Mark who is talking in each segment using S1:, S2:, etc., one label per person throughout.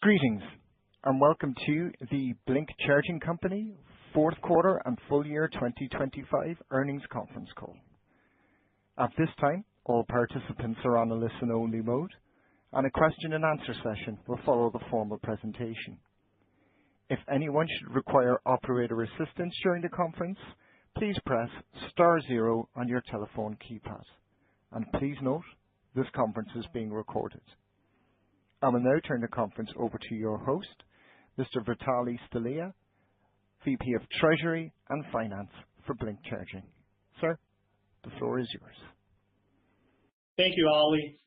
S1: Greetings and welcome to the Blink Charging Company fourth quarter and full year 2025 earnings conference call. At this time, all participants are on a listen-only mode, and a question and answer session will follow the formal presentation. If anyone should require operator assistance during the conference, please press star 0 on your telephone keypad. And please note, this conference is being recorded. I will now turn the conference over to your host, Mr. Vitaly Stelea, VP of Treasury and Finance for Blink Charging. Sir, the floor is yours.
S2: Thank you, Ali,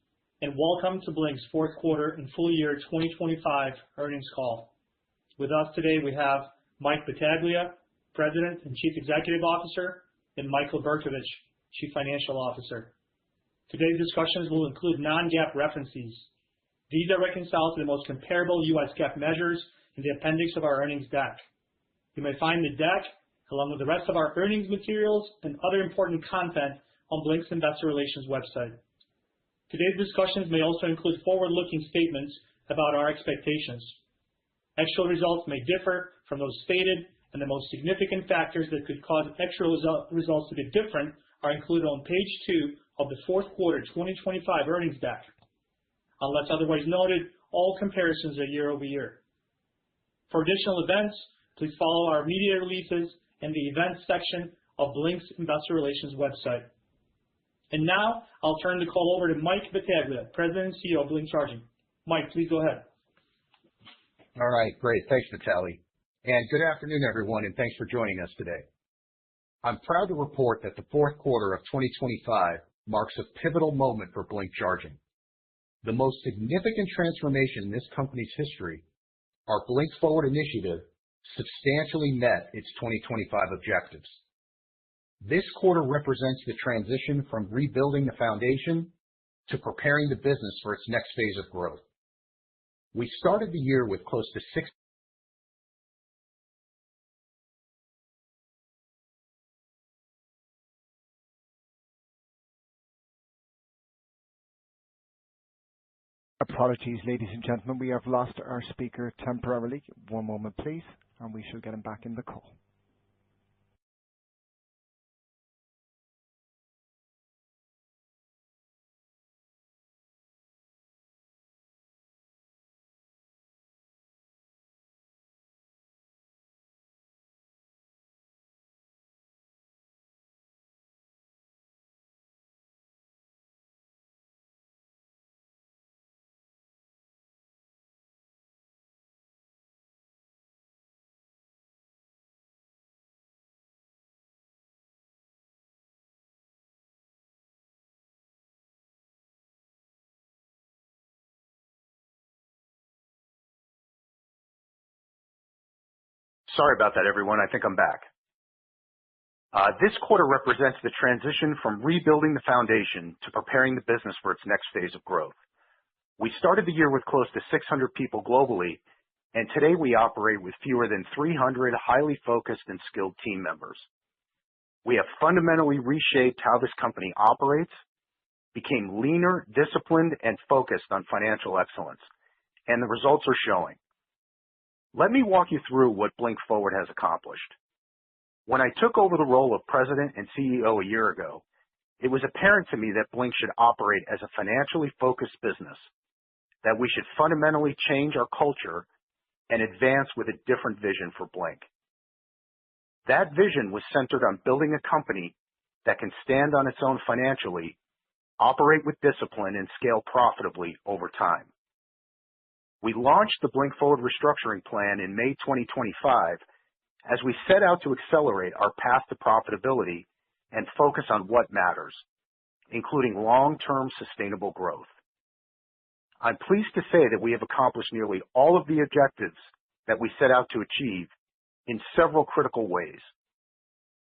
S2: and welcome to Blink's fourth quarter and full year 2025 earnings call. With us today we have Mike Battaglia, President and Chief Executive Officer, and Michael Berkovich, Chief Financial Officer. Today's discussions will include non-GAAP references. These are reconciled to the most comparable U.S. GAAP measures in the appendix of our earnings deck. You may find the deck, along with the rest of our earnings materials and other important content, on Blink's Investor Relations website. Today's discussions may also include forward-looking statements about our expectations. Actual results may differ from those stated, and the most significant factors that could cause actual results to be different are included on page 2 of the fourth quarter 2025 earnings deck. Unless otherwise noted, all comparisons are year over year. For additional events, please follow our media releases in the events section of Blink's Investor Relations website. And now, I'll turn the call over to Mike Battaglia, President and CEO of Blink Charging. Mike, please go ahead.
S3: All right, great. Thanks, Vitaly. And good afternoon, everyone, and thanks for joining us today. I'm proud to report that the fourth quarter of 2025 marks a pivotal moment for Blink Charging. The most significant transformation in this company's history, our Blink Forward initiative, substantially met its 2025 objectives. This quarter represents the transition from rebuilding the foundation to preparing the business for its next phase of growth. We started the year with close to 6.
S1: Apologies, ladies and gentlemen, we have lost our speaker temporarily. One moment, please, and we shall get him back in the call.
S3: Sorry about that, everyone. I think I'm back. This quarter represents the transition from rebuilding the foundation to preparing the business for its next phase of growth. We started the year with close to 600 people globally, and today we operate with fewer than 300 highly focused and skilled team members. We have fundamentally reshaped how this company operates, became leaner, disciplined, and focused on financial excellence, and the results are showing. Let me walk you through what Blink Forward has accomplished. When I took over the role of President and CEO a year ago, it was apparent to me that Blink should operate as a financially focused business, that we should fundamentally change our culture and advance with a different vision for Blink. That vision was centered on building a company that can stand on its own financially, operate with discipline, and scale profitably over time. We launched the Blink Forward restructuring plan in May 2025 as we set out to accelerate our path to profitability and focus on what matters, including long-term sustainable growth. I'm pleased to say that we have accomplished nearly all of the objectives that we set out to achieve in several critical ways.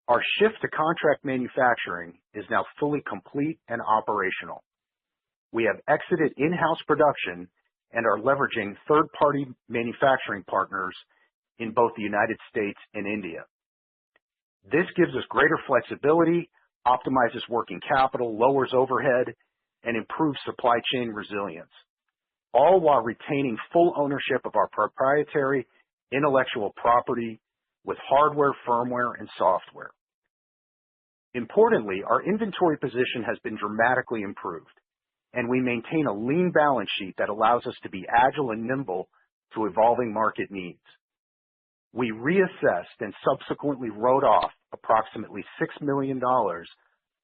S3: Our shift to contract manufacturing is now fully complete and operational. We have exited in-house production and are leveraging third-party manufacturing partners in both the United States and India. This gives us greater flexibility, optimizes working capital, lowers overhead, and improves supply chain resilience. all while retaining full ownership of our proprietary intellectual property with hardware, firmware, and software. Importantly, our inventory position has been dramatically improved, and we maintain a lean balance sheet that allows us to be agile and nimble to evolving market needs. We reassessed and subsequently wrote off approximately $6 million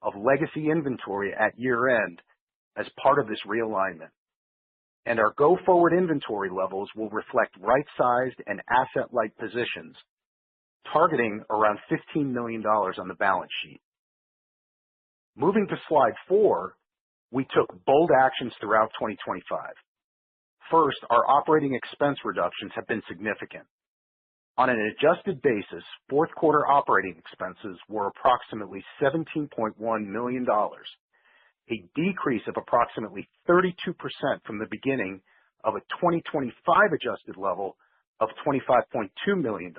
S3: of legacy inventory at year-end as part of this realignment, and our go-forward inventory levels will reflect right-sized and asset-light positions, targeting around $15 million on the balance sheet. Moving to slide 4, we took bold actions throughout 2025. First, our operating expense reductions have been significant. On an adjusted basis, fourth quarter operating expenses were approximately $17.1 million, a decrease of approximately 32% from the beginning of a 2025 adjusted level of $25.2 million.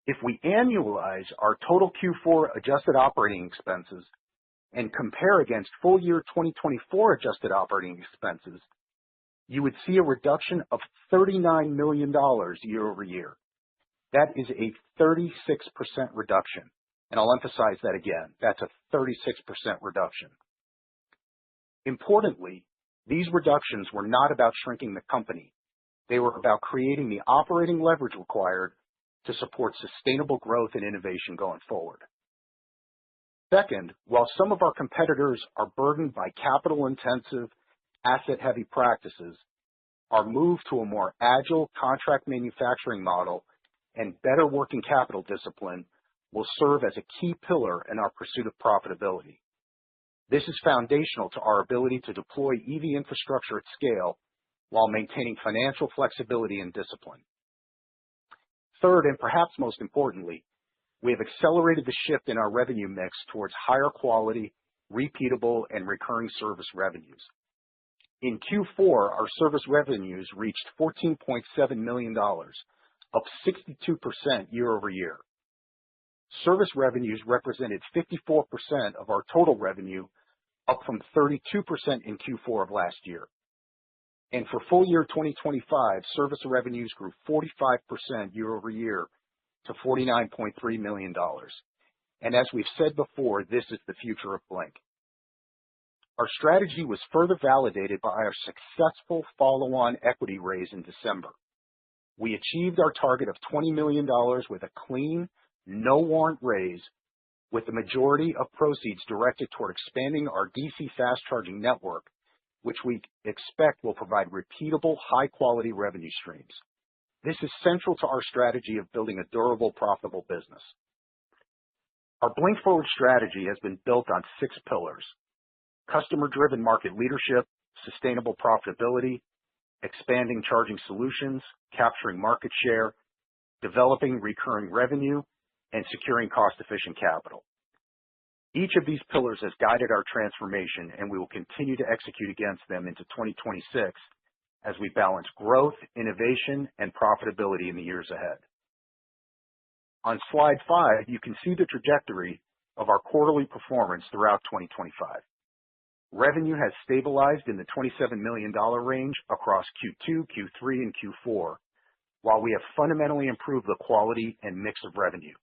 S3: If we annualize our total Q4 adjusted operating expenses and compare against full year 2024 adjusted operating expenses, you would see a reduction of $39 million year over year. That is a 36% reduction. And I'll emphasize that again. That's a 36% reduction. Importantly, these reductions were not about shrinking the company. They were about creating the operating leverage required to support sustainable growth and innovation going forward. Second, while some of our competitors are burdened by capital-intensive, asset-heavy practices, our move to a more agile contract manufacturing model and better working capital discipline will serve as a key pillar in our pursuit of profitability. This is foundational to our ability to deploy EV infrastructure at scale while maintaining financial flexibility and discipline. Third, and perhaps most importantly, we have accelerated the shift in our revenue mix towards higher quality, repeatable, and recurring service revenues. In Q4, our service revenues reached $14.7 million, up 62% year over year. Service revenues represented 54% of our total revenue, up from 32% in Q4 of last year. And for full year 2025, service revenues grew 45% year over year to $49.3 million. And as we've said before, this is the future of Blink. Our strategy was further validated by our successful follow-on equity raise in December. We achieved our target of $20 million with a clean, no-warrant raise, with the majority of proceeds directed toward expanding our DC fast charging network, which we expect will provide repeatable, high-quality revenue streams. This is central to our strategy of building a durable, profitable business. Our Blink Forward strategy has been built on 6 pillars: customer-driven market leadership, sustainable profitability, expanding charging solutions, capturing market share, developing recurring revenue, and securing cost-efficient capital. Each of these pillars has guided our transformation, and we will continue to execute against them into 2026 as we balance growth, innovation, and profitability in the years ahead. On slide 5, you can see the trajectory of our quarterly performance throughout 2025. Revenue has stabilized in the $27 million range across Q2, Q3, and Q4, while we have fundamentally improved the quality and mix of revenue.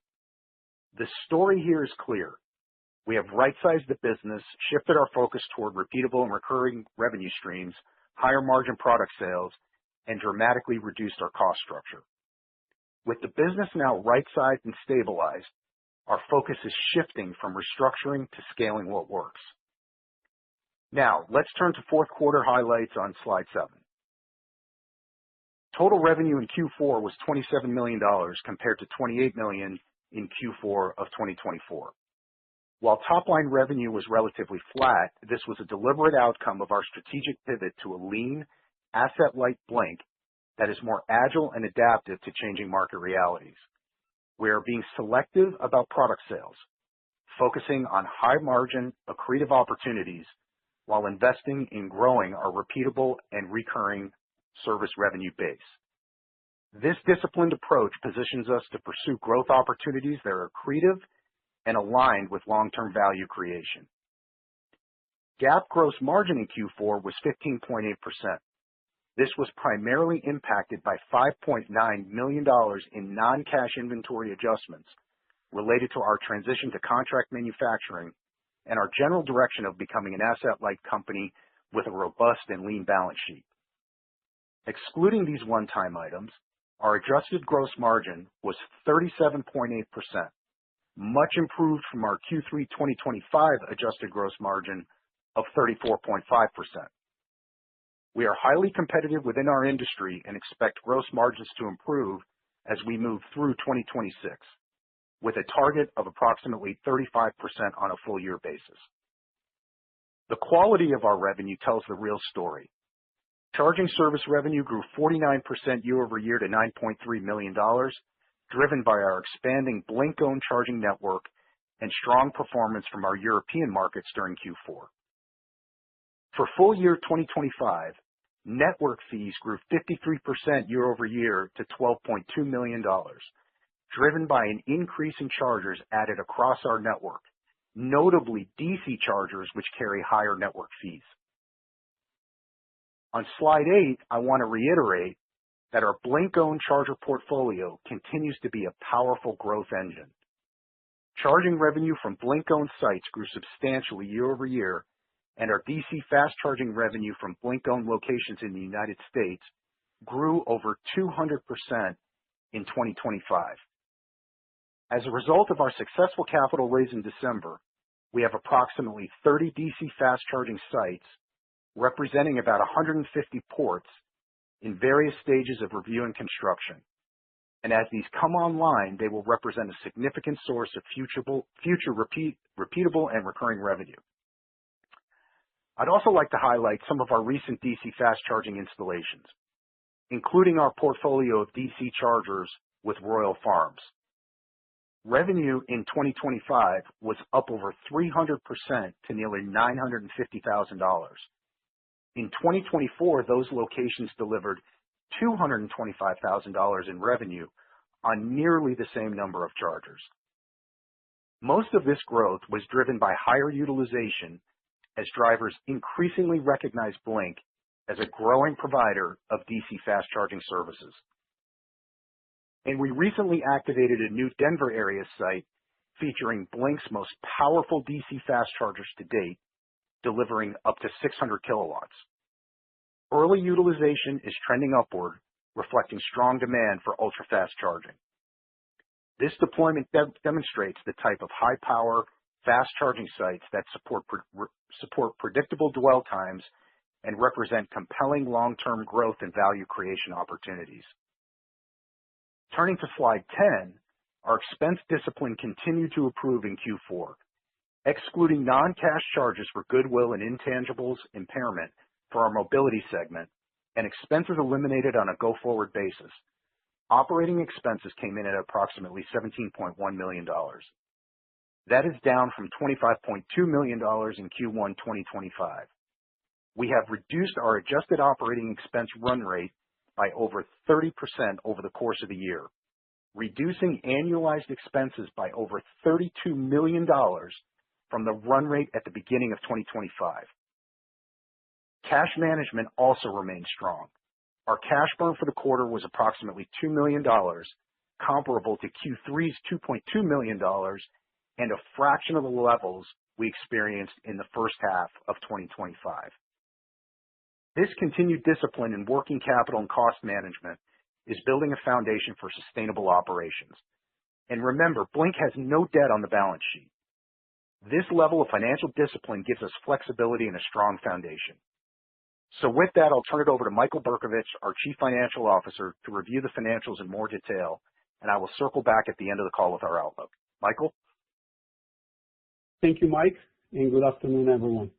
S3: The story here is clear. We have right-sized the business, shifted our focus toward repeatable and recurring revenue streams, higher margin product sales, and dramatically reduced our cost structure. With the business now right-sized and stabilized, our focus is shifting from restructuring to scaling what works. Now, let's turn to fourth quarter highlights on slide 7. Total revenue in Q4 was $27 million compared to $28 million in Q4 of 2024. While top-line revenue was relatively flat, this was a deliberate outcome of our strategic pivot to a lean, asset-light Blink that is more agile and adaptive to changing market realities. We are being selective about product sales, focusing on high-margin, accretive opportunities while investing in growing our repeatable and recurring service revenue base. This disciplined approach positions us to pursue growth opportunities that are accretive and aligned with long-term value creation. GAAP gross margin in Q4 was 15.8%, This was primarily impacted by $5.9 million in non-cash inventory adjustments related to our transition to contract manufacturing and our general direction of becoming an asset-light company with a robust and lean balance sheet. Excluding these one-time items, our adjusted gross margin was 37.8%, much improved from our Q3 2025 adjusted gross margin of 34.5%. We are highly competitive within our industry and expect gross margins to improve as we move through 2026, with a target of approximately 35% on a full year basis. The quality of our revenue tells the real story. Charging service revenue grew 49% year over year to $9.3 million, driven by our expanding Blink-owned charging network and strong performance from our European markets during Q4. For full year 2025, network fees grew 53% year over year to $12.2 million, driven by an increase in chargers added across our network, notably DC chargers, which carry higher network fees. On slide 8, I want to reiterate that our Blink-owned charger portfolio continues to be a powerful growth engine. Charging revenue from Blink-owned sites grew substantially year over year, and our DC fast charging revenue from Blink-owned locations in the United States grew over 200% in 2025. As a result of our successful capital raise in December, we have approximately 30 DC fast charging sites representing about 150 ports in various stages of review and construction. And as these come online, they will represent a significant source of future repeatable and recurring revenue. I'd also like to highlight some of our recent DC fast charging installations, including our portfolio of DC chargers with Royal Farms. Revenue in 2025 was up over 300% to nearly $950,000. In 2024, those locations delivered $225,000 in revenue on nearly the same number of chargers. Most of this growth was driven by higher utilization as drivers increasingly recognize Blink as a growing provider of DC fast charging services. And we recently activated a new Denver area site featuring Blink's most powerful DC fast chargers to date, delivering up to 600 kilowatts. Early utilization is trending upward, reflecting strong demand for ultra-fast charging. This deployment demonstrates the type of high-power, fast-charging sites that support predictable dwell times and represent compelling long-term growth and value creation opportunities. Turning to slide 10, our expense discipline continued to improve in Q4. Excluding non-cash charges for goodwill and intangibles impairment for our mobility segment and expenses eliminated on a go-forward basis, operating expenses came in at approximately $17.1 million. That is down from $25.2 million in Q1 2025. We have reduced our adjusted operating expense run rate by over 30% over the course of the year, reducing annualized expenses by over $32 million from the run rate at the beginning of 2025. Cash management also remains strong. Our cash burn for the quarter was approximately $2 million, comparable to Q3's $2.2 million, and a fraction of the levels we experienced in the first half of 2025. This continued discipline in working capital and cost management is building a foundation for sustainable operations. And remember, Blink has no debt on the balance sheet. This level of financial discipline gives us flexibility and a strong foundation. So with that, I'll turn it over to Michael Berkovich, our Chief Financial Officer, to review the financials in more detail, and I will circle back at the end of the call with our outlook. Michael?
S4: Thank you, Mike, and good afternoon, everyone.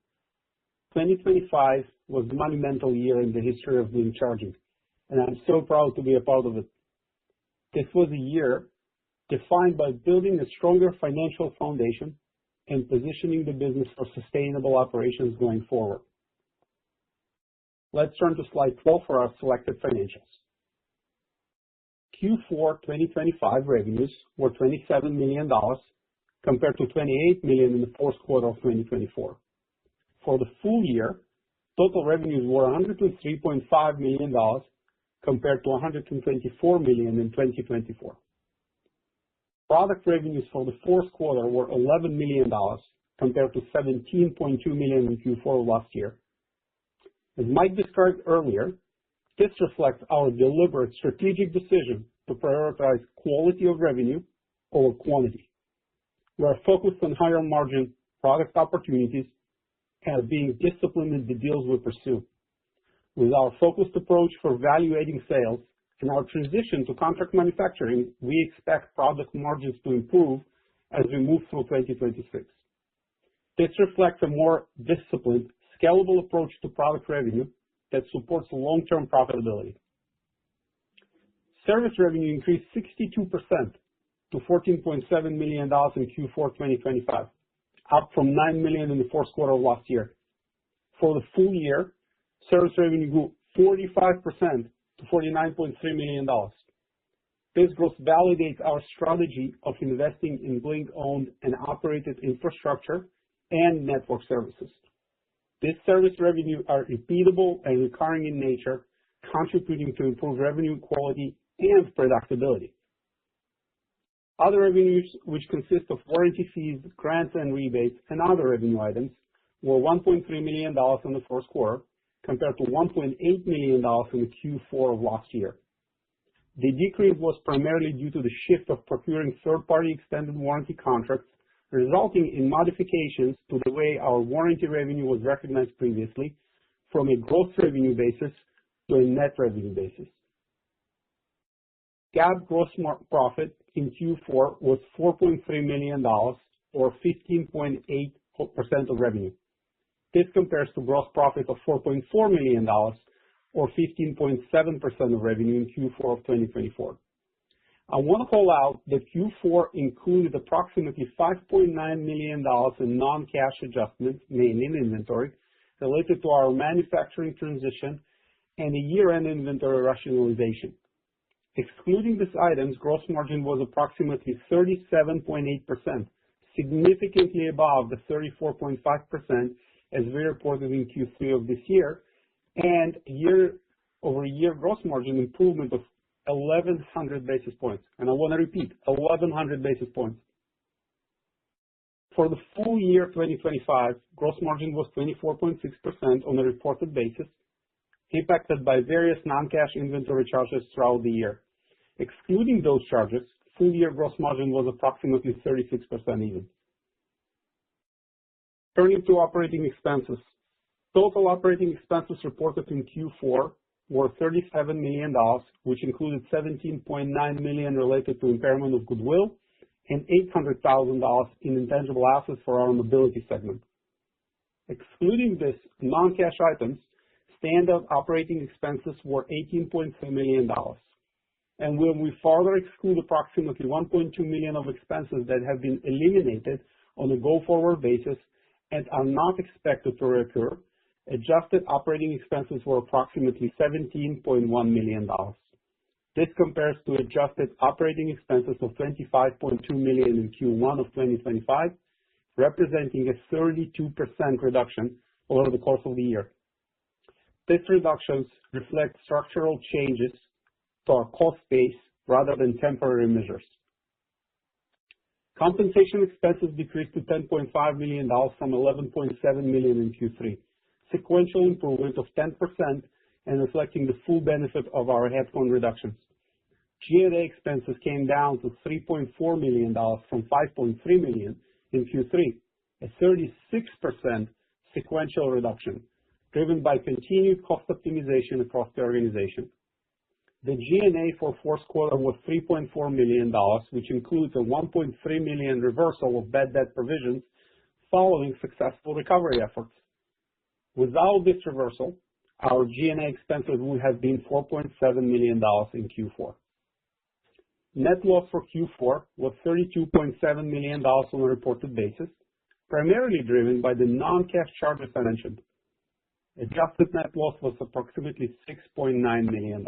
S4: 2025 was a monumental year in the history of Blink Charging, and I'm so proud to be a part of it. This was a year defined by building a stronger financial foundation and positioning the business for sustainable operations going forward. Let's turn to slide 12 for our selected financials. Q4 2025 revenues were $27 million compared to $28 million in the fourth quarter of 2024. For the full year, Total revenues were $103.5 million compared to $124 million in 2024. Product revenues for the fourth quarter were $11 million compared to $17.2 million in Q4 last year. As Mike described earlier, this reflects our deliberate strategic decision to prioritize quality of revenue over quantity. We are focused on higher margin product opportunities and being disciplined in the deals we pursue. With our focused approach for value-adding sales and our transition to contract manufacturing, we expect product margins to improve as we move through 2026. This reflects a more disciplined, scalable approach to product revenue that supports long-term profitability. Service revenue increased 62% to $14.7 million in Q4 2025, up from $9 million in the fourth quarter of last year. For the full year, service revenue grew 45% to $49.3 million. This growth validates our strategy of investing in Blink-owned and operated infrastructure and network services. This service revenue are repeatable and recurring in nature, contributing to improved revenue quality and predictability. Other revenues, which consist of warranty fees, grants and rebates, and other revenue items, were $1.3 million in the first quarter compared to $1.8 million in the Q4 of last year. The decrease was primarily due to the shift of procuring third-party extended warranty contracts, resulting in modifications to the way our warranty revenue was recognized previously from a gross revenue basis to a net revenue basis. GAAP gross profit in Q4 was $4.3 million or 15.8% of revenue. This compares to gross profit of $4.4 million or 15.7% of revenue in Q4 of 2024. I want to call out that Q4 included approximately $5.9 million in non-cash adjustments, mainly in inventory, related to our manufacturing transition and a year-end inventory rationalization. Excluding these items, gross margin was approximately 37.8%, significantly above the 34.5% as we reported in Q3 of this year, and year-over-year gross margin improvement of 1,100 basis points. And I want to repeat, 1,100 basis points. For the full year 2025, gross margin was 24.6% on a reported basis, impacted by various non-cash inventory charges throughout the year. Excluding those charges, full year gross margin was approximately 36% even. Turning to operating expenses. Total operating expenses reported in Q4 were $37 million, which included $17.9 million related to impairment of goodwill and $800,000 in intangible assets for our mobility segment. Excluding this non-cash items, standard operating expenses were $18.3 million. And when we further exclude approximately $1.2 million of expenses that have been eliminated on a go-forward basis and are not expected to recur, adjusted operating expenses were approximately $17.1 million. This compares to adjusted operating expenses of $25.2 million in Q1 of 2025, representing a 32% reduction over the course of the year. These reductions reflect structural changes to our cost base rather than temporary measures. Compensation expenses decreased to $10.5 million from $11.7 million in Q3, sequential improvement of 10% and reflecting the full benefit of our headcount reductions. G&A expenses came down to $3.4 million from $5.3 million in Q3, a 36% sequential reduction, driven by continued cost optimization across the organization. The G&A for fourth quarter was $3.4 million, which includes a $1.3 million reversal of bad debt provisions following successful recovery efforts. Without this reversal, our G&A expenses would have been $4.7 million in Q4. Net loss for Q4 was $32.7 million on a reported basis, primarily driven by the non-cash charges I mentioned. Adjusted net loss was approximately $6.9 million.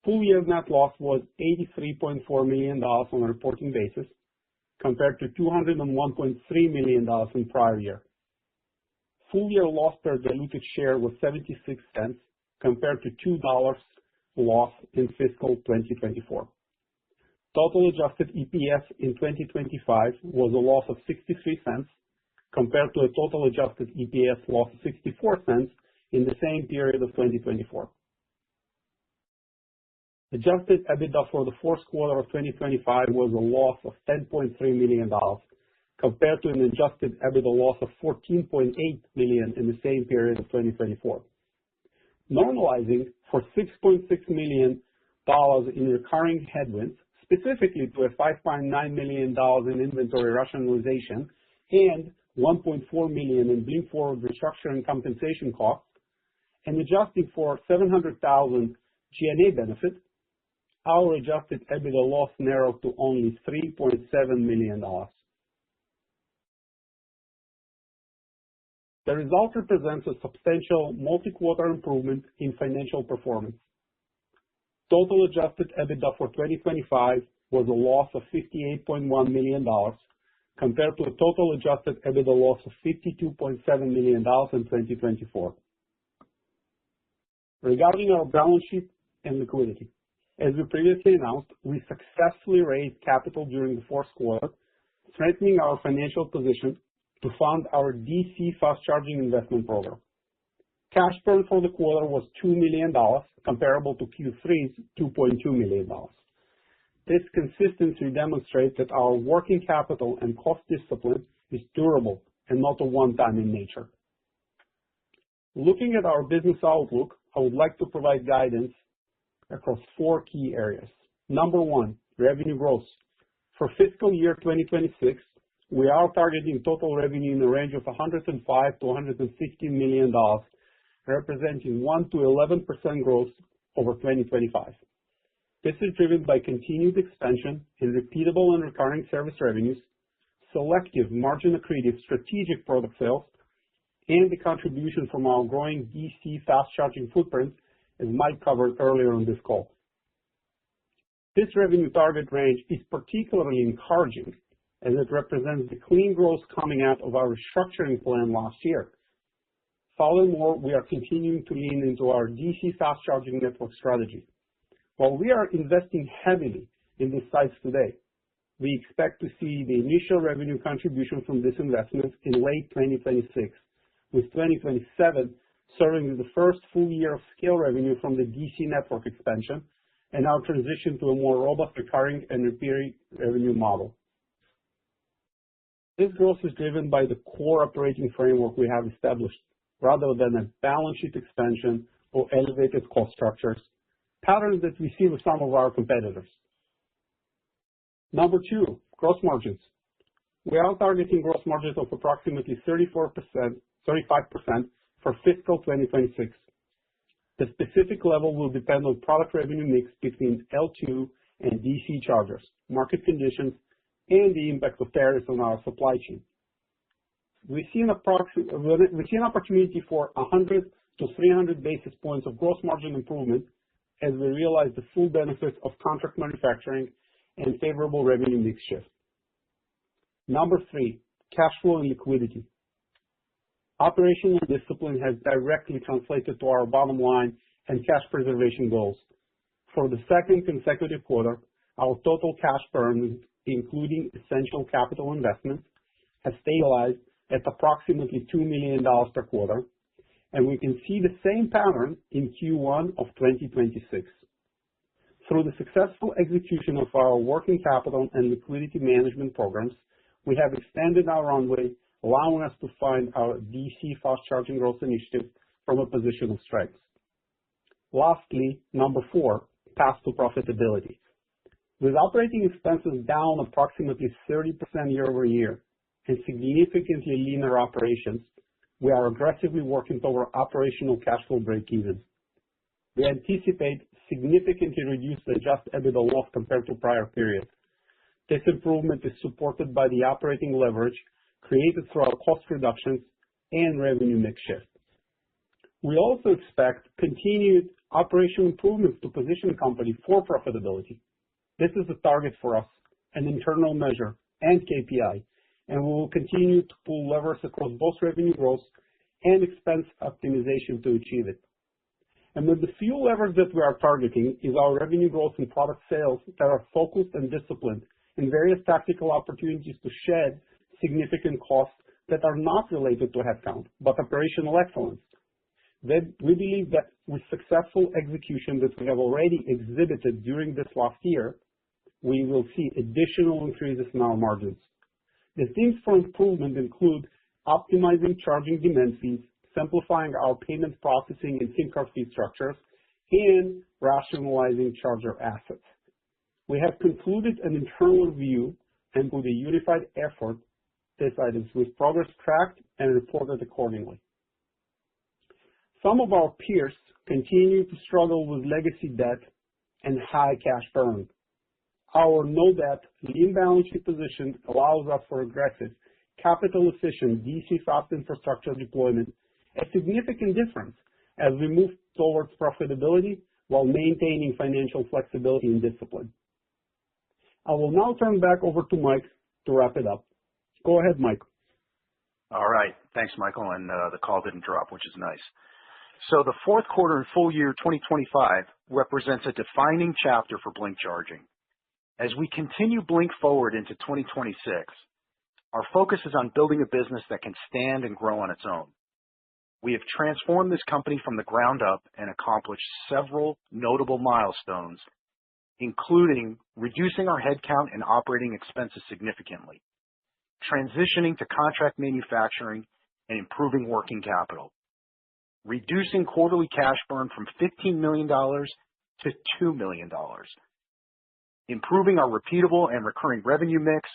S4: Full year net loss was $83.4 million on a reporting basis, compared to $201.3 million in prior year. full-year loss per diluted share was 76 cents compared to $2 loss in fiscal 2024. Total adjusted EPS in 2025 was a loss of 63 cents compared to a total adjusted EPS loss of 64 cents in the same period of 2024. Adjusted EBITDA for the fourth quarter of 2025 was a loss of $10.3 million compared to an adjusted EBITDA loss of $14.8 million in the same period of 2024. Normalizing for $6.6 million in recurring headwinds, specifically to a $5.9 million in inventory rationalization and $1.4 million in Blink Forward restructuring compensation costs, and adjusting for $700,000 G&A benefit, our adjusted EBITDA loss narrowed to only $3.7 million. The result represents a substantial multi-quarter improvement in financial performance. Total adjusted EBITDA for 2025 was a loss of $58.1 million compared to a total adjusted EBITDA loss of $52.7 million in 2024. Regarding our balance sheet and liquidity, as we previously announced, we successfully raised capital during the fourth quarter, strengthening our financial position to fund our DC fast charging investment program. Cash burn for the quarter was $2 million, comparable to Q3's $2.2 million. This consistency demonstrates that our working capital and cost discipline is durable and not a one-time in nature. Looking at our business outlook, I would like to provide guidance across 4 key areas. Number 1, revenue growth. For fiscal year 2026, we are targeting total revenue in the range of $105 to $150 million, representing 1 to 11% growth over 2025. This is driven by continued expansion in repeatable and recurring service revenues, selective margin-accretive strategic product sales, and the contribution from our growing DC fast charging footprint, as Mike covered earlier on this call. This revenue target range is particularly encouraging as it represents the clean growth coming out of our restructuring plan last year. Furthermore, we are continuing to lean into our DC fast charging network strategy. While we are investing heavily in these sites today, we expect to see the initial revenue contribution from this investment in late 2026, with 2027 serving as the first full year of scale revenue from the DC network expansion and our transition to a more robust recurring and repeating revenue model. This growth is driven by the core operating framework we have established, rather than a balance sheet expansion or elevated cost structures, patterns that we see with some of our competitors. Number 2, gross margins. We are targeting gross margins of approximately 35% for fiscal 2026. The specific level will depend on product revenue mix between L2 and DC chargers, market conditions, and the impact of tariffs on our supply chain. We see an opportunity for 100 to 300 basis points of gross margin improvement as we realize the full benefits of contract manufacturing and favorable revenue mix shift. Number 3, cash flow and liquidity. Operational discipline has directly translated to our bottom line and cash preservation goals. For the second consecutive quarter, our total cash burn, including essential capital investments, has stabilized at approximately $2 million per quarter, and we can see the same pattern in Q1 of 2026. Through the successful execution of our working capital and liquidity management programs, we have extended our runway, allowing us to fund our DC fast charging growth initiative from a position of strength. Lastly, number 4, path to profitability. With operating expenses down approximately 30% year over year and significantly leaner operations, we are aggressively working toward operational cash flow break-even. We anticipate significantly reduced adjusted EBITDA loss compared to prior periods. This improvement is supported by the operating leverage created through our cost reductions and revenue mix shift. We also expect continued operational improvements to position the company for profitability. This is a target for us, an internal measure and KPI, and we will continue to pull levers across both revenue growth and expense optimization to achieve it. And with the few levers that we are targeting is our revenue growth and product sales that are focused and disciplined, and various tactical opportunities to shed significant costs that are not related to headcount, but operational excellence. Then we believe that with successful execution that we have already exhibited during this last year, we will see additional increases in our margins. The themes for improvement include optimizing charging demand fees, simplifying our payment processing and SIM card fee structures, and rationalizing charger assets. We have concluded an internal review and with a unified effort, these items with progress tracked and reported accordingly. Some of our peers continue to struggle with legacy debt and high cash burn. Our no debt, lean balance sheet position allows us for aggressive, capital efficient DC fast infrastructure deployment, a significant difference as we move towards profitability while maintaining financial flexibility and discipline. I will now turn back over to Mike to wrap it up. Go ahead, Mike.
S3: All right. Thanks, Michael. And the call didn't drop, which is nice. So the fourth quarter and full year 2025 represents a defining chapter for Blink Charging. As we continue Blink forward into 2026, our focus is on building a business that can stand and grow on its own. We have transformed this company from the ground up and accomplished several notable milestones, including reducing our headcount and operating expenses significantly, transitioning to contract manufacturing and improving working capital, reducing quarterly cash burn from $15 million to $2 million, improving our repeatable and recurring revenue mix,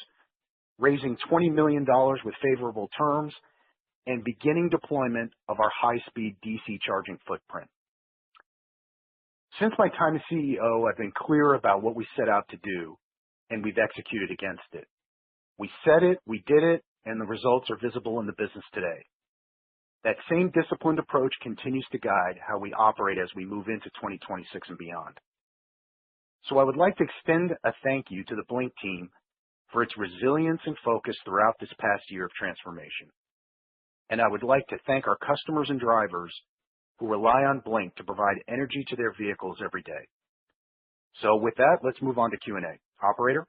S3: raising $20 million with favorable terms, and beginning deployment of our high-speed DC charging footprint. Since my time as CEO, I've been clear about what we set out to do, and we've executed against it. We said it, we did it, and the results are visible in the business today. That same disciplined approach continues to guide how we operate as we move into 2026 and beyond. So I would like to extend a thank you to the Blink team for its resilience and focus throughout this past year of transformation. And I would like to thank our customers and drivers who rely on Blink to provide energy to their vehicles every day. So with that, let's move on to Q&A. Operator?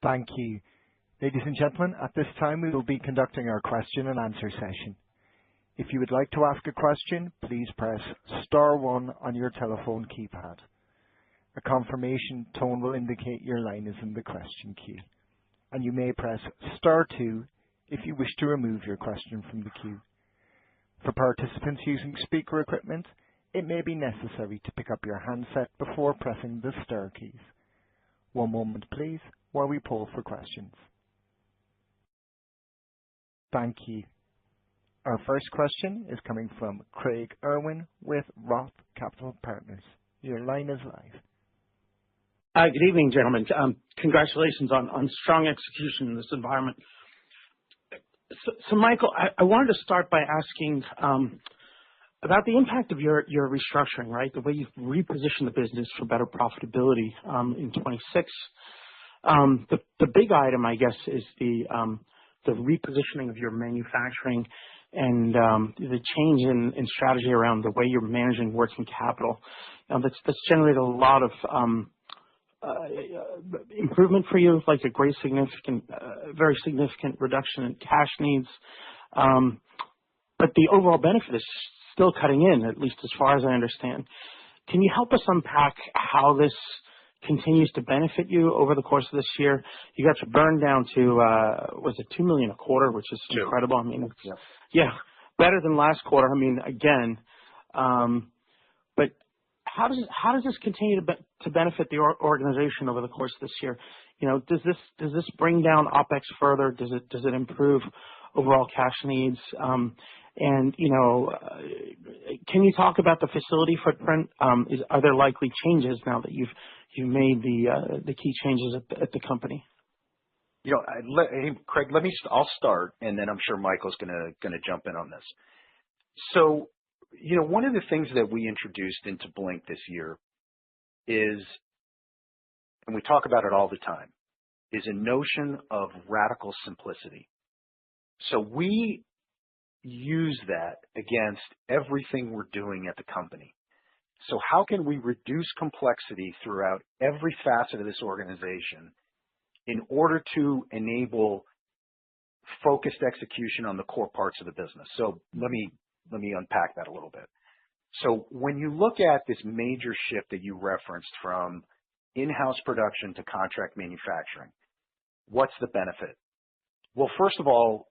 S1: Thank you. Ladies and gentlemen, at this time we will be conducting our question and answer session. If you would like to ask a question, please press star 1 on your telephone keypad. A confirmation tone will indicate your line is in the question queue, and you may press star 2 if you wish to remove your question from the queue. For participants using speaker equipment, it may be necessary to pick up your handset before pressing the star keys. One moment please while we poll for questions. Thank you. Our first question is coming from Craig Irwin with Roth Capital Partners. Your line is live.
S5: Good evening, gentlemen. Congratulations on strong execution in this environment. So Michael, I wanted to start by asking about the impact of your restructuring, right? The way you've repositioned the business for better profitability in 26. The big item, I guess, is the repositioning of your manufacturing and the change in strategy around the way you're managing working capital. That's generated a lot of improvement for you, like a very significant reduction in cash needs. But the overall benefit is still cutting in, at least as far as I understand. Can you help us unpack how this continues to benefit you over the course of this year? You got your burn down to, was it $2 million a quarter, which is incredible. I mean, yeah, better than last quarter. I mean, again, but how does this continue to benefit the organization over the course of this year? You know, does this bring down OpEx further? Does it improve overall cash needs? And you know, can you talk about the facility footprint? Are there likely changes now that you've made the key changes at the company?
S3: You know, hey, Craig, I'll start, and then I'm sure Michael's gonna jump in on this. So, you know, one of the things that we introduced into Blink this year is, and we talk about it all the time, is a notion of radical simplicity. So we use that against everything we're doing at the company. So how can we reduce complexity throughout every facet of this organization in order to enable focused execution on the core parts of the business? So let me unpack that a little bit. So when you look at this major shift that you referenced from in-house production to contract manufacturing, what's the benefit? Well, first of all,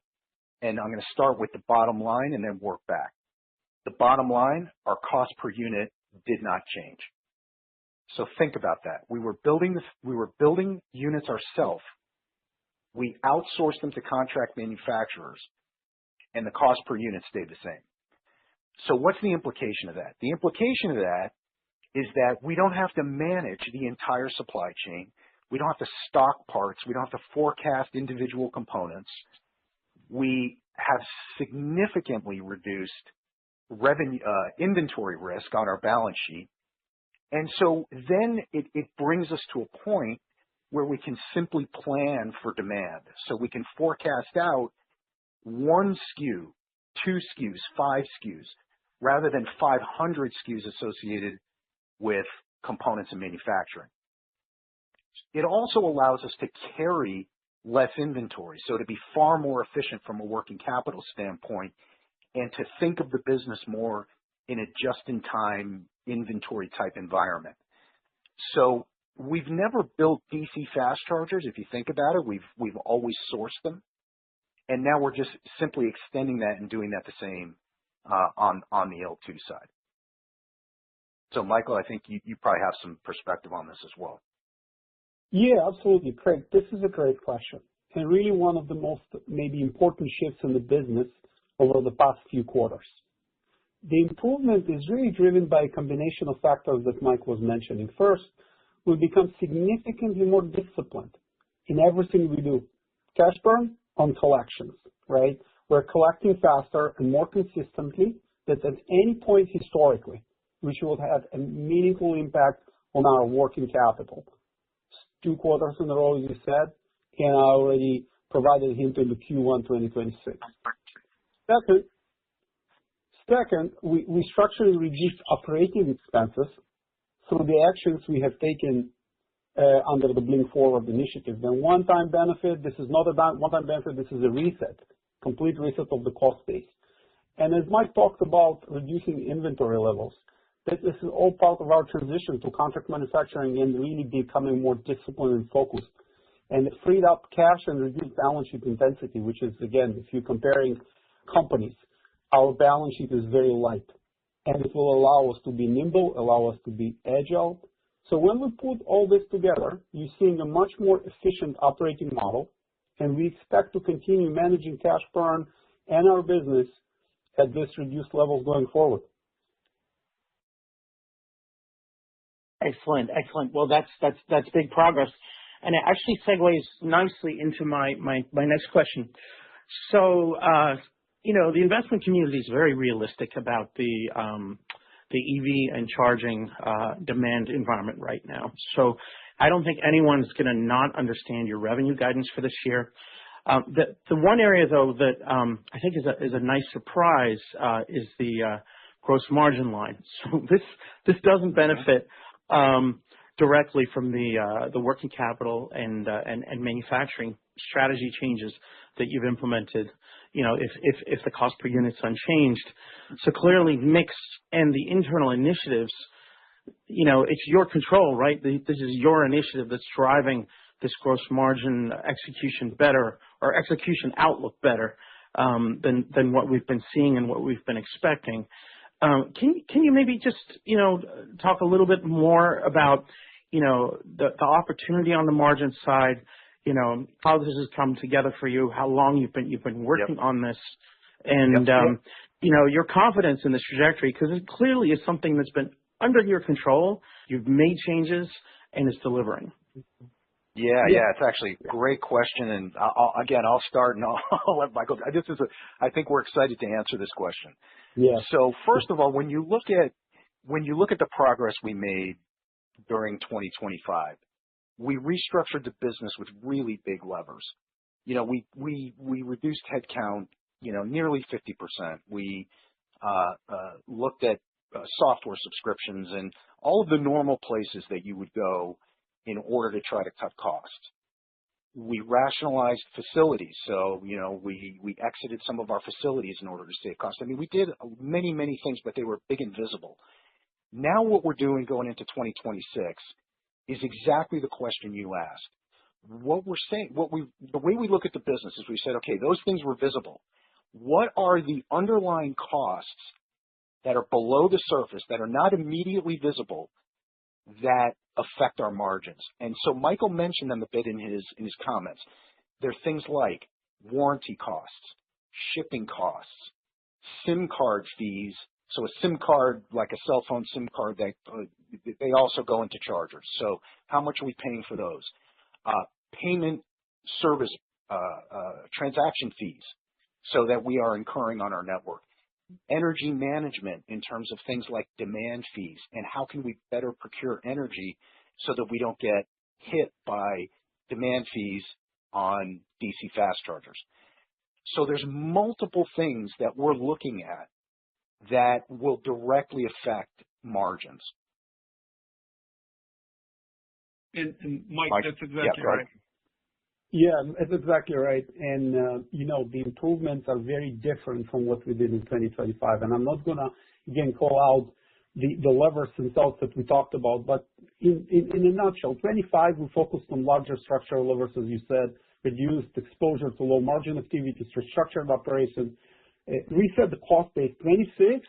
S3: and I'm going to start with the bottom line and then work back. The bottom line, our cost per unit did not change. So think about that. We were building units ourselves. We outsourced them to contract manufacturers, and the cost per unit stayed the same. So what's the implication of that? The implication of that is that we don't have to manage the entire supply chain. We don't have to stock parts. We don't have to forecast individual components. We have significantly reduced inventory risk on our balance sheet. And so then it brings us to a point where we can simply plan for demand. So we can forecast out 1 SKU, 2 SKUs, 5 SKUs, rather than 500 SKUs associated with components and manufacturing. It also allows us to carry less inventory, so to be far more efficient from a working capital standpoint and to think of the business more in a just-in-time inventory type environment. So we've never built DC fast chargers. If you think about it, we've always sourced them. And now we're just simply extending that and doing that the same on the L2 side. So Michael, I think you probably have some perspective on this as well.
S4: Yeah, absolutely. Craig, this is a great question, and really one of the most maybe important shifts in the business over the past few quarters. The improvement is really driven by a combination of factors that Mike was mentioning. First, we've become significantly more disciplined in everything we do. Cash burn on collections, right? We're collecting faster and more consistently than at any point historically, which will have a meaningful impact on our working capital. 2 quarters in a row, as you said, and I already provided a hint into Q1 2026. Second, we structurally reduced operating expenses through the actions we have taken under the Blink Forward initiative. The one-time benefit, this is not a one-time benefit, this is a reset, complete reset of the cost base. And as Mike talked about reducing inventory levels, that this is all part of our transition to contract manufacturing and really becoming more disciplined and focused. And it freed up cash and reduced balance sheet intensity, which is, again, if you're comparing companies, our balance sheet is very light. And it will allow us to be nimble, allow us to be agile. So when we put all this together, you're seeing a much more efficient operating model, and we expect to continue managing cash burn and our business at this reduced level going forward.
S5: Excellent. Well, that's big progress, and it actually segues nicely into my next question. So, the investment community is very realistic about the EV and charging demand environment right now. So, I don't think anyone's going to not understand your revenue guidance for this year. The one area though that I think is a nice surprise is the gross margin line. So this doesn't benefit directly from the working capital and manufacturing strategy changes that you've implemented, if the cost per unit's unchanged. So clearly mix and the internal initiatives, it's your control, right? This is your initiative that's driving this gross margin execution better, or execution outlook better than what we've been seeing and what we've been expecting. Can you maybe just, talk a little bit more about, the opportunity on the margin side, how this has come together for you, how long you've been working on this, and, your confidence in this trajectory, because it clearly is something that's been under your control. You've made changes and it's delivering.
S3: Yeah, it's actually a great question, and I'll start and I'll let Michael. I think we're excited to answer this question.
S4: Yeah.
S3: So first of all, when you look at the progress we made during 2025, we restructured the business with really big levers. We reduced headcount nearly 50%. We looked at software subscriptions and all of the normal places that you would go in order to try to cut costs. We rationalized facilities. So, we exited some of our facilities in order to save costs. I mean, we did many, many things, but they were big and visible. Now what we're doing going into 2026 is exactly the question you asked. What we're saying, the way we look at the business is we said, okay, those things were visible. What are the underlying costs that are below the surface, that are not immediately visible, that affect our margins? And so Michael mentioned them a bit in his comments. They're things like warranty costs, shipping costs, SIM card fees. So a SIM card, like a cell phone SIM card, they also go into chargers. So how much are we paying for those? Payment service transaction fees, so that we are incurring on our network. Energy management in terms of things like demand fees and how can we better procure energy so that we don't get hit by demand fees on DC fast chargers. So there's multiple things that we're looking at that will directly affect margins.
S6: And Mike, that's exactly right.
S4: Yeah, that's exactly right. And, the improvements are very different from what we did in 2025. And I'm not going to, again, call out the levers themselves that we talked about, but in a nutshell, 25, we focused on larger structural levers, as you said, reduced exposure to low margin activities, restructured operations, reset the cost base. 26,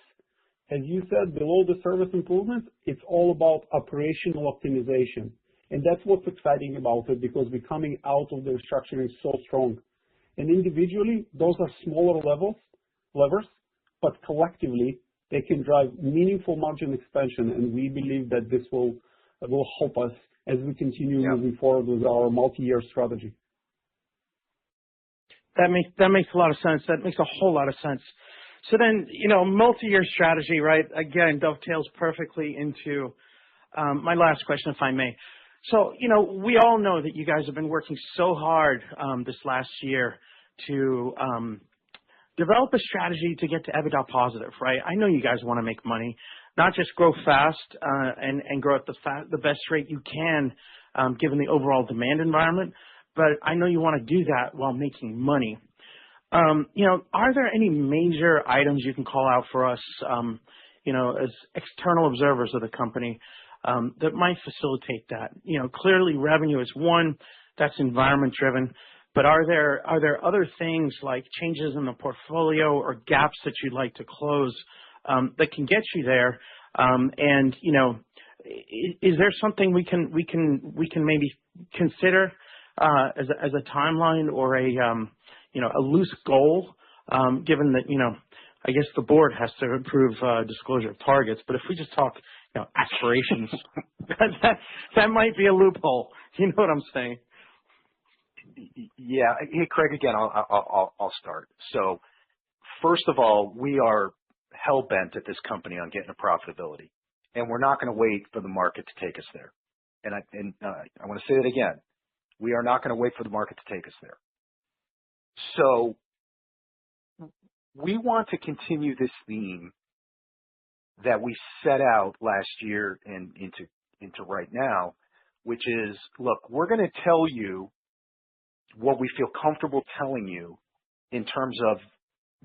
S4: as you said, below the service improvements, it's all about operational optimization. And that's what's exciting about it, because we're coming out of the restructuring so strong. And individually, those are smaller levers, but collectively, they can drive meaningful margin expansion. And we believe that this will help us as we continue moving forward with our multi-year strategy.
S5: That makes a lot of sense. That makes a whole lot of sense. So then, multi-year strategy, right, again, dovetails perfectly into my last question, if I may. So, we all know that you guys have been working so hard this last year to develop a strategy to get to EBITDA positive, right? I know you guys want to make money, not just grow fast and grow at the best rate you can, given the overall demand environment, but I know you want to do that while making money. Are there any major items you can call out for us, as external observers of the company, that might facilitate that? Clearly revenue is one that's environment driven, but are there other things like changes in the portfolio or gaps that you'd like to close that can get you there? And is there something we can maybe consider as a timeline or a loose goal, given that I guess the board has to approve disclosure of targets, but if we just talk aspirations, that might be a loophole. You know what I'm saying?
S3: Yeah. Hey, Craig, again, I'll start. So first of all, we are hell-bent at this company on getting to profitability, and we're not going to wait for the market to take us there. And I want to say it again. We are not going to wait for the market to take us there. So we want to continue this theme that we set out last year and into right now, which is, look, we're going to tell you what we feel comfortable telling you in terms of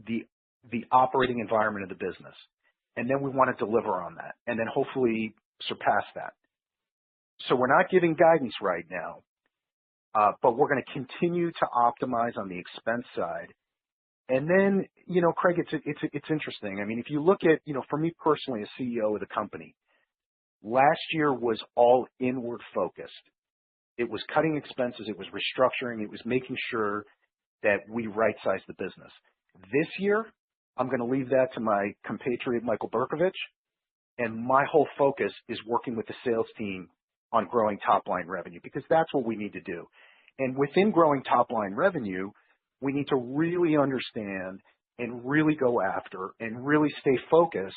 S3: the operating environment of the business. And then we want to deliver on that and then hopefully surpass that. So we're not giving guidance right now, but we're going to continue to optimize on the expense side. And then, Craig, it's interesting. I mean, if you look at, for me personally, as CEO of the company, last year was all inward focused. It was cutting expenses. It was restructuring. It was making sure that we right-size the business. This year, I'm going to leave that to my compatriot, Michael Berkovich, and my whole focus is working with the sales team on growing top-line revenue, because that's what we need to do. And within growing top-line revenue, we need to really understand and really go after and really stay focused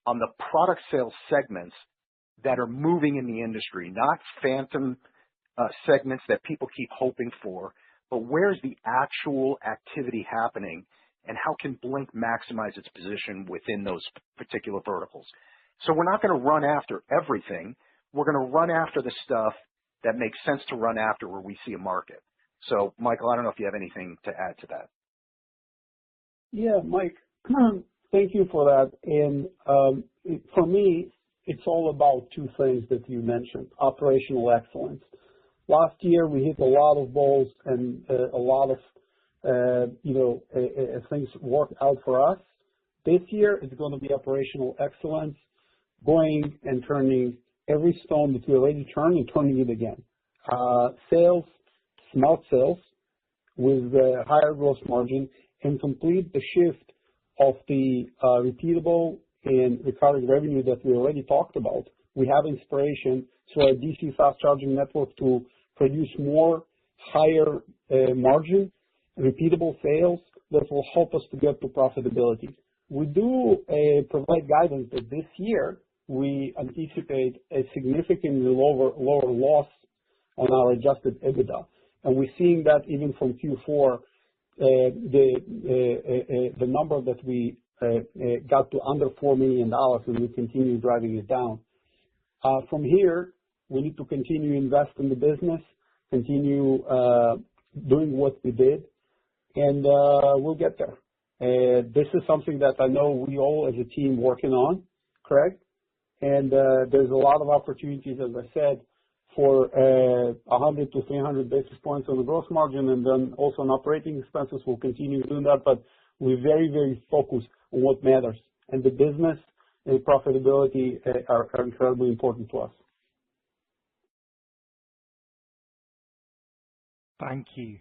S3: on the product sales segments that are moving in the industry, not phantom segments that people keep hoping for, but where's the actual activity happening, and how can Blink maximize its position within those particular verticals. So we're not going to run after everything. We're going to run after the stuff that makes sense to run after where we see a market. So, Michael, I don't know if you have anything to add to that.
S4: Yeah, Mike, thank you for that. And for me, it's all about two things that you mentioned: operational excellence. Last year, we hit a lot of balls and a lot of things worked out for us. This year, it's going to be operational excellence, going and turning every stone that we already turned and turning it again. Sales, smart sales with higher gross margin, and complete the shift of the repeatable and recurring revenue that we already talked about. We have inspiration through our DC fast charging network to produce more higher margin, repeatable sales that will help us to get to profitability. We do provide guidance that this year we anticipate a significantly lower loss on our adjusted EBITDA. And we're seeing that even from Q4, the number that we got to under $4 million, and we continue driving it down. From here, we need to continue to invest in the business, continue doing what we did, and we'll get there. This is something that I know we all as a team working on, Craig, and there's a lot of opportunities, as I said, for 100 to 300 basis points on the gross margin, and then also on operating expenses. We'll continue doing that, but we're very, very focused on what matters, and the business and profitability are incredibly important to us.
S1: Thank you.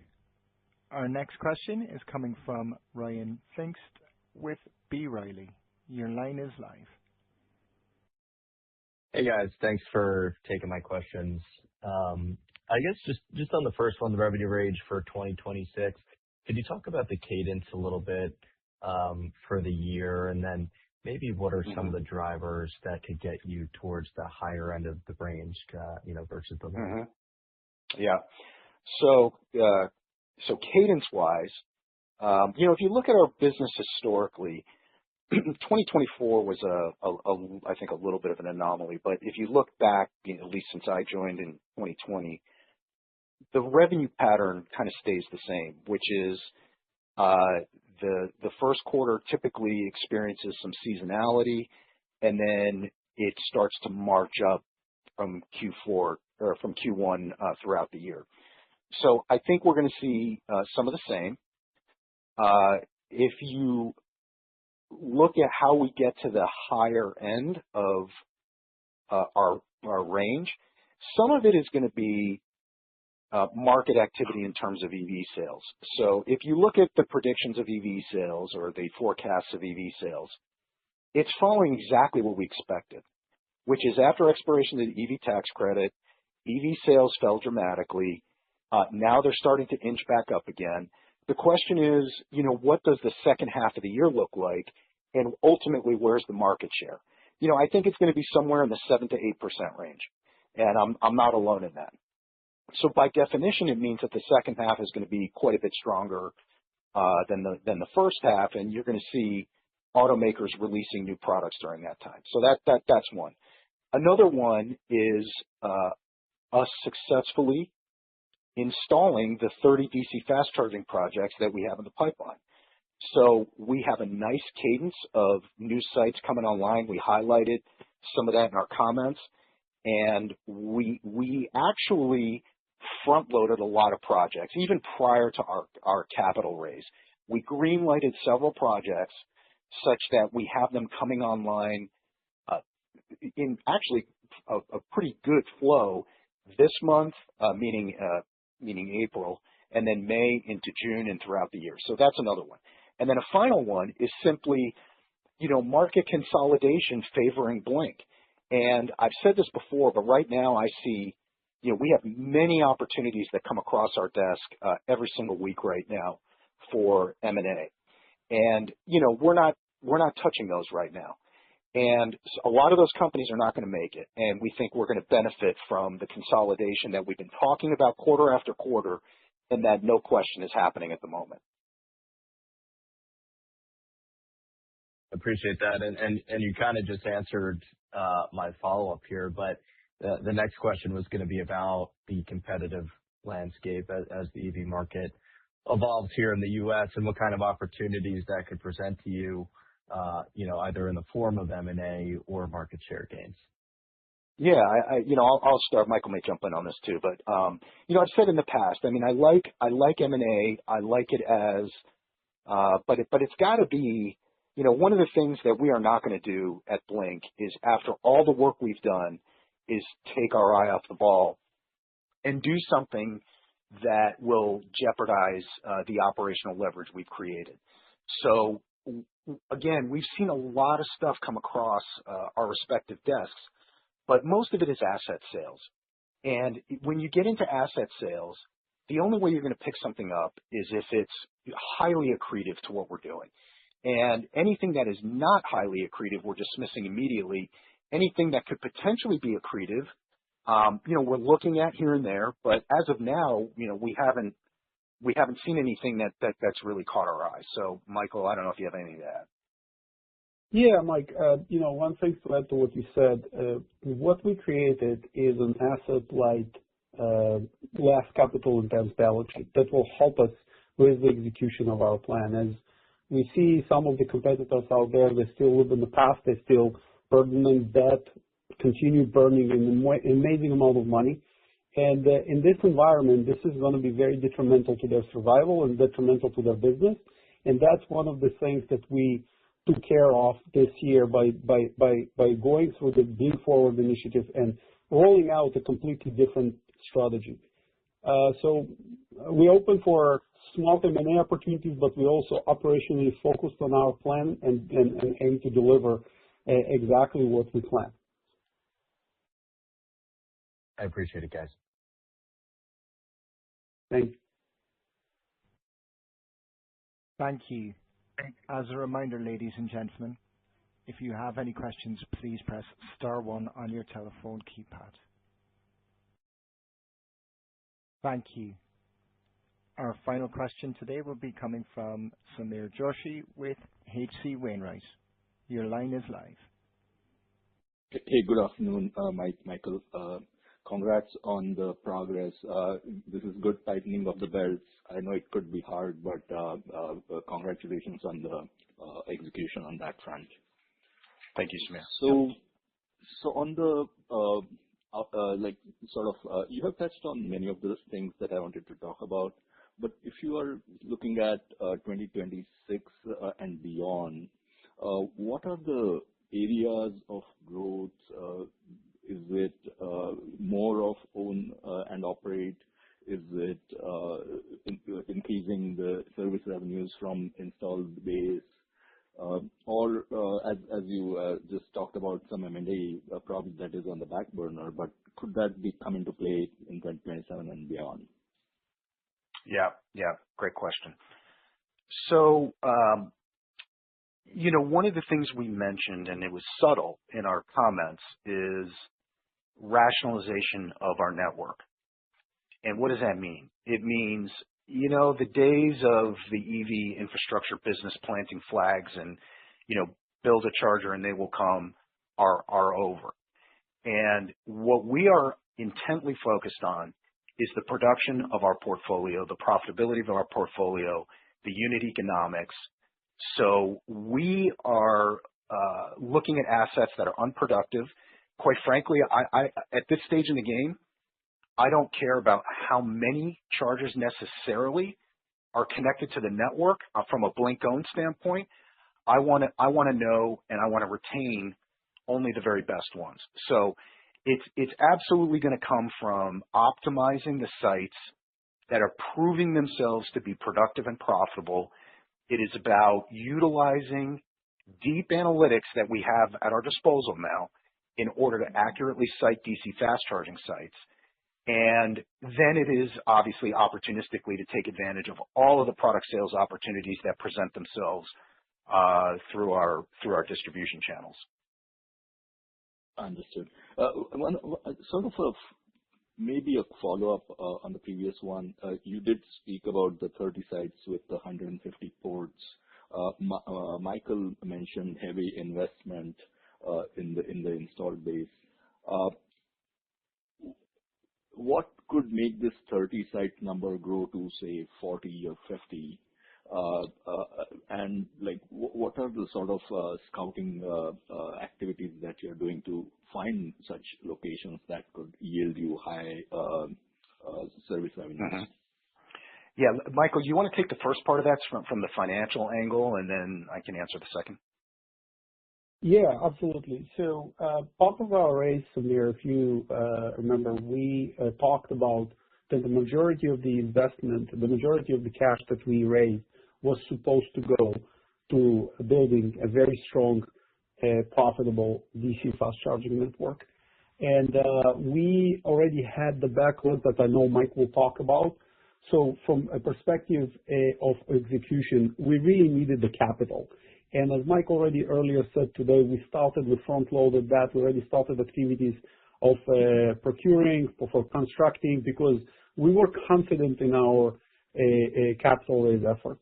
S1: Our next question is coming from Ryan Pfingst with B. Riley. Your line is live.
S7: Hey guys, thanks for taking my questions. I guess just on the first one, the revenue range for 2026, could you talk about the cadence a little bit for the year, and then maybe what are some of the drivers that could get you towards the higher end of the range, versus the lower?
S3: Yeah. So cadence-wise, if you look at our business historically, 2024 was I think a little bit of an anomaly. But if you look back, at least since I joined in 2020, the revenue pattern kind of stays the same, which is the first quarter typically experiences some seasonality, and then it starts to march up from Q4 or from Q1 throughout the year. So I think we're going to see some of the same. If you look at how we get to the higher end of our range, some of it is going to be market activity in terms of EV sales. So if you look at the predictions of EV sales or the forecasts of EV sales, it's following exactly what we expected, which is after expiration of the EV tax credit, EV sales fell dramatically. Now they're starting to inch back up again. The question is, what does the second half of the year look like? And ultimately, where's the market share? I think it's going to be somewhere in the 7 to 8% range. And I'm not alone in that. So by definition, it means that the second half is going to be quite a bit stronger than the first half. And you're going to see automakers releasing new products during that time. So that's one. Another one is us successfully installing the 30 DC fast charging projects that we have in the pipeline. So we have a nice cadence of new sites coming online. We highlighted some of that in our comments, and we actually front-loaded a lot of projects, even prior to our capital raise. We green-lighted several projects such that we have them coming online in actually a pretty good flow this month, meaning April, and then May into June and throughout the year. So that's another one. And then a final one is simply, market consolidation favoring Blink. And I've said this before, but right now I see, we have many opportunities that come across our desk every single week right now for M&A. And, we're not touching those right now. And a lot of those companies are not going to make it. And we think we're going to benefit from the consolidation that we've been talking about quarter after quarter, and that no question is happening at the moment.
S7: Appreciate that. And you kind of just answered my follow-up here, but the next question was gonna be about the competitive landscape as the EV market evolves here in the U.S. and what kind of opportunities that could present to you know, either in the form of M&A or market share gains.
S3: Yeah, I'll start. Michael may jump in on this too, but I've said in the past, I mean, I like M&A. I like it as, but it's got to be, one of the things that we are not going to do at Blink is, after all the work we've done, is take our eye off the ball and do something that will jeopardize the operational leverage we've created. So again, we've seen a lot of stuff come across our respective desks, but most of it is asset sales. And when you get into asset sales, the only way you're going to pick something up is if it's highly accretive to what we're doing. And anything that is not highly accretive, we're dismissing immediately. Anything that could potentially be accretive, we're looking at here and there. But as of now, we haven't seen anything that's really caught our eye. So, Michael, I don't know if you have anything to add.
S4: Yeah, Mike, one thing to add to what you said, what we created is an asset-light, less capital-intense balance sheet that will help us with the execution of our plan. As we see some of the competitors out there, they still live in the past, they still burdening debt, continue burning an amazing amount of money. And in this environment, this is going to be very detrimental to their survival and detrimental to their business. And that's one of the things that we took care of this year by going through the Blink Forward initiative and rolling out a completely different strategy. So we open for small M&A opportunities, but we also operationally focused on our plan and aim to deliver exactly what we plan.
S7: I appreciate it, guys.
S4: Thank you.
S1: Thank you. As a reminder, ladies and gentlemen, if you have any questions, please press star one on your telephone keypad. Thank you. Our final question today will be coming from Sameer Joshi with H.C. Wainwright. Your line is live.
S8: Hey, good afternoon, Michael. Congrats on the progress. This is good tightening of the belts. I know it could be hard, but congratulations on the execution on that front.
S3: Thank you, Sameer.
S8: So on the you have touched on many of those things that I wanted to talk about. But if you are looking at 2026 and beyond, what are the areas of growth? Is it more of own and operate? Is it increasing the service revenues from installed base? Or as you just talked about, some M&A probably that is on the back burner, but could that be come into play in 2027 and beyond?
S3: Yeah, great question. So, one of the things we mentioned, and it was subtle in our comments, is rationalization of our network. And what does that mean? It means, the days of the EV infrastructure business planting flags and, build a charger and they will come are over. And what we are intently focused on is the production of our portfolio, the profitability of our portfolio, the unit economics. So we are looking at assets that are unproductive. Quite frankly, I at this stage in the game, I don't care about how many chargers necessarily are connected to the network from a Blink-owned standpoint. I want to know and I want to retain only the very best ones. So it's absolutely going to come from optimizing the sites that are proving themselves to be productive and profitable. It is about utilizing deep analytics that we have at our disposal now in order to accurately site DC fast charging sites. And then it is obviously opportunistically to take advantage of all of the product sales opportunities that present themselves through our distribution channels.
S8: Understood. Maybe a follow-up on the previous one. You did speak about the 30 sites with the 150 ports. Michael mentioned heavy investment in the installed base. What could make this 30-site number grow to, say, 40 or 50? And what are the sort of scouting activities that you're doing to find such locations that could yield you high service revenues?
S3: Mm-hmm. Yeah, Michael, you want to take the first part of that from the financial angle, and then I can answer the second?
S4: Yeah, absolutely. So part of our raise, Samir, if you remember, we talked about that the majority of the investment, the majority of the cash that we raised was supposed to go to building a very strong, profitable DC fast charging network. And we already had the backlog that I know Mike will talk about. So from a perspective of execution, we really needed the capital. And as Mike already earlier said today, we front-loaded that. We already started activities of procuring, for constructing, because we were confident in our capital raise efforts.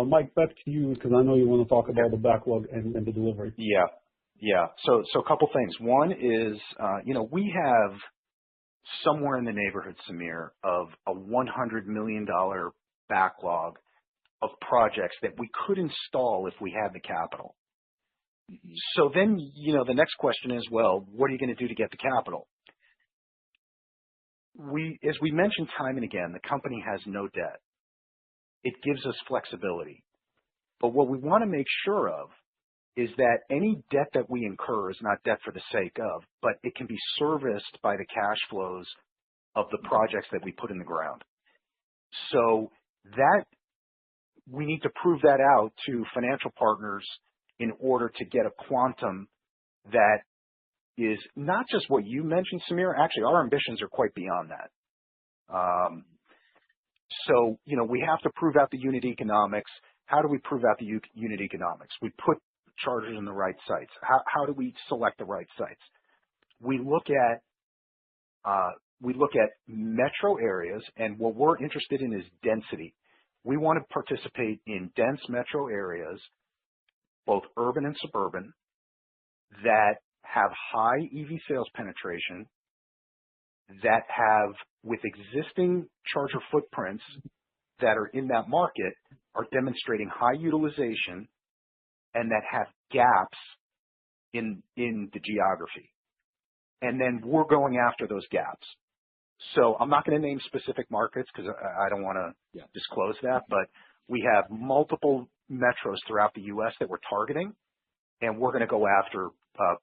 S4: Mike, back to you, because I know you want to talk about the backlog and the delivery.
S3: Yeah. So a couple things. One is, we have somewhere in the neighborhood, Samir, of a $100 million backlog of projects that we could install if we had the capital. Mm-hmm. So then, the next question is, well, what are you going to do to get the capital? As we mentioned time and again, the company has no debt. It gives us flexibility. But what we want to make sure of is that any debt that we incur is not debt for the sake of, but it can be serviced by the cash flows of the projects that we put in the ground. So that we need to prove that out to financial partners in order to get a quantum that is not just what you mentioned, Samir. Actually, our ambitions are quite beyond that. So, we have to prove out the unit economics. How do we prove out the unit economics? We put chargers in the right sites. How do we select the right sites? We look at metro areas, and what we're interested in is density. We want to participate in dense metro areas, both urban and suburban, that have high EV sales penetration, that have, with existing charger footprints that are in that market, are demonstrating high utilization and that have gaps in the geography. And then we're going after those gaps. So I'm not going to name specific markets because I don't want to disclose that, but we have multiple metros throughout the U.S. that we're targeting, and we're going to go after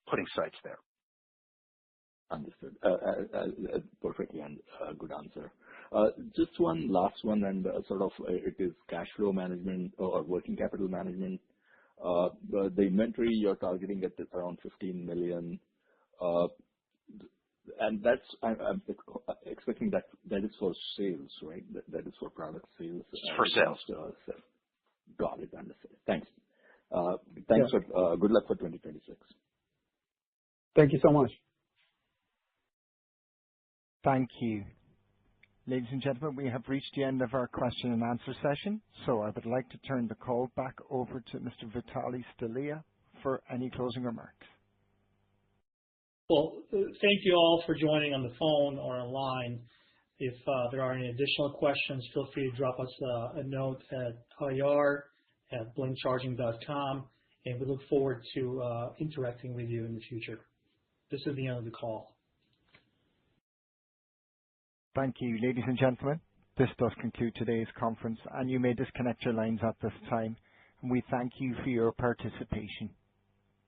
S3: putting sites there.
S8: Understood. Perfectly and good answer. Just one last one, and it is cash flow management or working capital management. The inventory you're targeting at around $15 million, and I'm expecting that is for sales, right? That is for product sales.
S3: It's for sales.
S8: Got it. Understood. Thanks. Thanks. For good luck for 2026.
S4: Thank you so much.
S1: Thank you. Ladies and gentlemen, we have reached the end of our question and answer session, so I would like to turn the call back over to Mr. Vitaly Stelea for any closing remarks.
S2: Well, thank you all for joining on the phone or online. If there are any additional questions, feel free to drop us a note at ir@blinkcharging.com, and we look forward to interacting with you in the future. This is the end of the call.
S1: Thank you, ladies and gentlemen. This does conclude today's conference, and you may disconnect your lines at this time. And we thank you for your participation.